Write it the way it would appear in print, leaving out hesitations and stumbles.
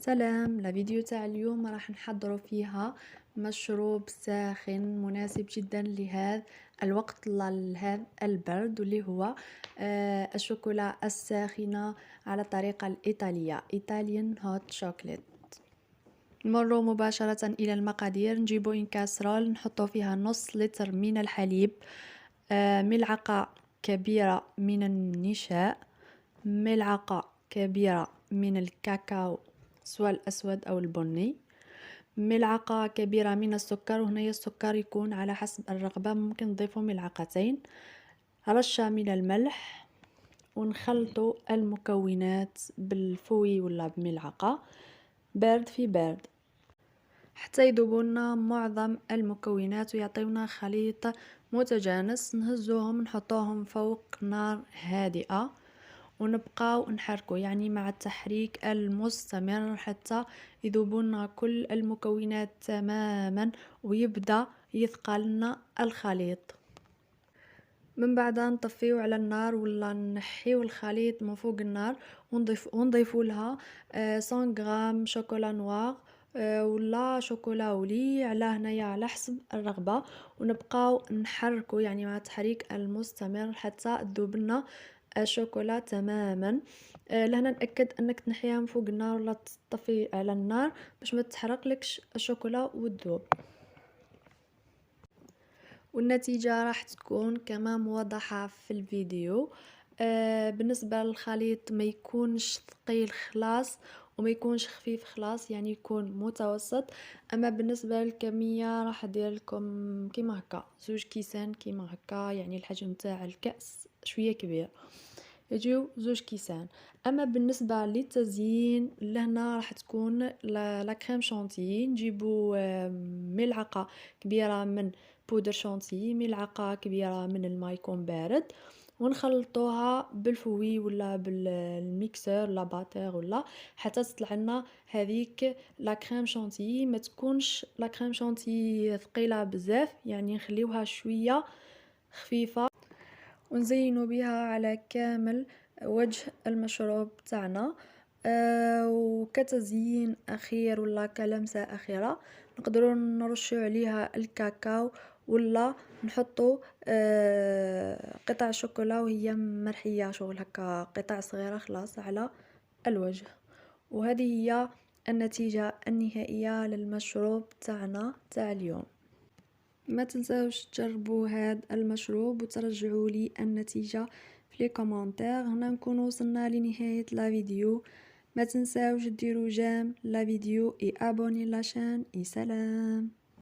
سلام. الفيديو تاع اليوم راح نحضروا فيها مشروب ساخن مناسب جدا لهذا الوقت، لهذا البرد، واللي هو الشوكولا الساخنة على الطريقة الإيطالية Italian Hot Chocolate. نمر مباشرة إلى المقادير. نجيبوا إن كاسرول نحطوا فيها نص لتر من الحليب، ملعقة كبيرة من النشاء، ملعقة كبيرة من الكاكاو سواء الأسود أو البني، ملعقة كبيرة من السكر، وهنا السكر يكون على حسب الرغبة، ممكن نضيفه ملعقتين، رشة من الملح، ونخلط المكونات بالفوي ولا بملعقة بارد في بارد حتى يذوبون معظم المكونات ويعطيونا خليط متجانس. نهزوهم نحطوهم فوق نار هادئة ونبقاو نحركو، يعني مع التحريك المستمر حتى يذوبون كل المكونات تماما ويبدأ يثقلنا الخليط. من بعد نطفيو على النار ولا نحيو الخليط من فوق النار ونضيفوا لها 100 غرام شوكولا نوار ولا شوكولا ولي على هنايا على حسب الرغبة، ونبقاو نحركو يعني مع التحريك المستمر حتى تذوب لنا الشوكولا تماما. لهنا نأكد انك تنحيها من فوق النار ولا تطفي على النار باش ما تحرق لكش الشوكولا وتذوب، والنتيجة راح تكون كما موضحة في الفيديو. بالنسبة للخليط ما يكونش ثقيل خلاص وما يكونش خفيف خلاص، يعني يكون متوسط. اما بالنسبة للكمية راح ادير لكم كيما هكا 2 كيسان كيما هكا، يعني الحجم تاع الكأس شوية كبير، يجيو 2 كيسان. اما بالنسبه للتزيين لهنا راح تكون لا كريم شانتيي. نجيبو ملعقه كبيره من بودر شانتيي، ملعقه كبيره من الماء يكون بارد، ونخلطوها بالفوي ولا بالميكسور ولا باتر ولا حتى تطلع لنا هذيك لا كريم شانتيي. ما تكونش لا كريم شانتيي ثقيله بزاف، يعني نخليوها شويه خفيفه، ونزينوا بها على كامل وجه المشروب تاعنا. وكتزيين اخير ولا كلمسه اخيره نقدروا نرشوا عليها الكاكاو ولا نحطوا قطع شوكولا وهي مرحيه شغل هكا قطع صغيره خلاص على الوجه. وهذه هي النتيجه النهائيه للمشروب تاعنا تاع اليوم. ما تنساوش تجربوا هذا المشروب وترجعوا لي النتيجة في لي كومنتير. هنا نكون وصلنا لنهاية لا فيديو. ما تنساوش ديروا جيم لا فيديو اي ابوني لاشين. سلام.